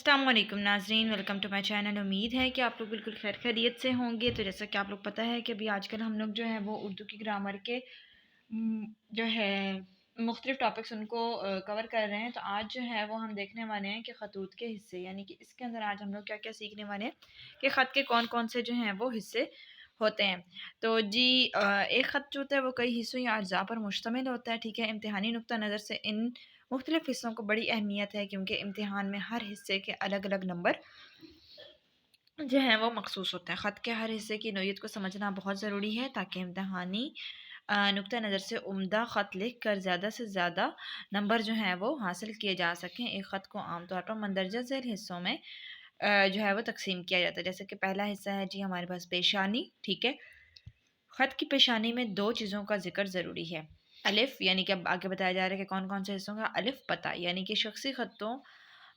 अस्सलाम वालेकुम नाज़रीन, वेलकम टू माय चैनल। उम्मीद है कि आप लोग बिल्कुल खैर खैरियत से होंगे। तो जैसा कि आप लोग पता है कि अभी आजकल हम लोग जो है वो उर्दू की ग्रामर के जो है मुख्तलिफ टॉपिक्स उनको कवर कर रहे हैं। तो आज जो है वो हम देखने वाले हैं कि ख़तूत के हिस्से, यानी कि इसके अंदर आज हम लोग क्या क्या सीखने वाले हैं कि ख़त के कौन कौन से जो हैं वो हिस्से होते हैं। तो जी एक ख़त जो होता है वो कई हिस्सों या अज्जा पर मुश्तमिल होता है। ठीक है, इम्तिहानी नुक्ता नज़र से इन मुख्तलिफ हिस्सों को बड़ी अहमियत है, क्योंकि इम्तिहान में हर हिस्से के अलग अलग नंबर जो हैं वो मखसूस होते हैं। ख़त के हर हिस्से की नोयत को समझना बहुत ज़रूरी है, ताकि इम्तिहानी नुक्ता नज़र से उम्दा ख़त लिख कर ज़्यादा से ज़्यादा नंबर जो हैं वो हासिल किए जा सकें। एक ख़त को आमतौर पर मंदरजा झेल हिस्सों में जो है वो तकसीम किया जाता है। जैसे कि पहला हिस्सा है जी हमारे पास पेशानी। ठीक है, ख़त की पेशानी में दो चीज़ों का ज़िक्र ज़रूरी है। अलिफ़, यानी कि अब आगे बताया जा रहा है कि कौन कौन से हिस्सों का। अलिफ़ पता, यानी कि शख्सी ख़तों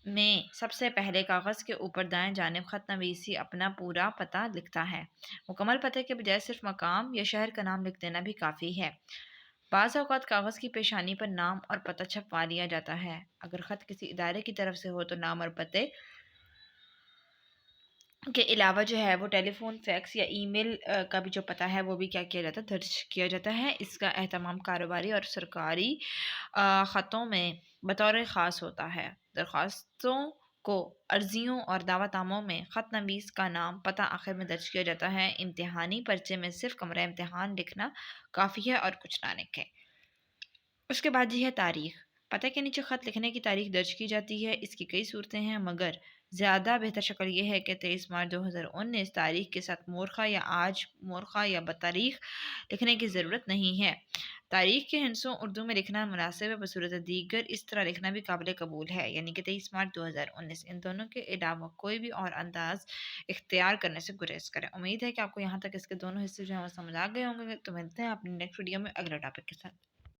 में सबसे पहले कागज़ के ऊपर दाएं जानिब ख़त नवीसी अपना पूरा पता लिखता है। मुकम्मल पते के बजाय सिर्फ मकाम या शहर का नाम लिख देना भी काफ़ी है। बाज़ औक़ात कागज़ की पेशानी पर नाम और पता छपवा लिया जाता है। अगर ख़त किसी इदारे की तरफ से हो तो नाम और पते के अलावा जो है वो टेलीफ़ोन, फैक्स या ईमेल का भी जो पता है वो भी क्या किया जाता है, दर्ज किया जाता है। इसका एहतमाम कारोबारी और सरकारी ख़तों में बतौर ख़ास होता है। दरख्वास्तों को अर्जियों और दावतनामों में ख़त नवीस का नाम पता आखिर में दर्ज किया जाता है। इम्तिहानी पर्चे में सिर्फ कमरा इम्तिहान लिखना काफ़ी है और कुछ ना लिखें। उसके बाद ये है तारीख़। पते के नीचे ख़त लिखने की तारीख़ दर्ज की जाती है। इसकी कई सूरतें हैं, मगर ज़्यादा बेहतर शक्ल ये है कि 23 मार्च 2019 तारीख़ के साथ मोरखा या आज मोरखा या बतारीख़ लिखने की ज़रूरत नहीं है। तारीख़ के हिस्सों उर्दू में लिखना मुनासिब है, बसूरत दीगर इस तरह लिखना भी काबिल कबूल है, यानी कि 23 मार्च 2019। इन दोनों के अलावा कोई भी और अंदाज़ इख्तियार करने से गुरेज करें। उम्मीद है कि आपको यहाँ तक इसके दोनों हिस्से जो हैं वो समझ आ गए होंगे। तो मिलते हैं अपनी नेक्स्ट वीडियो में अगले टॉपिक के साथ।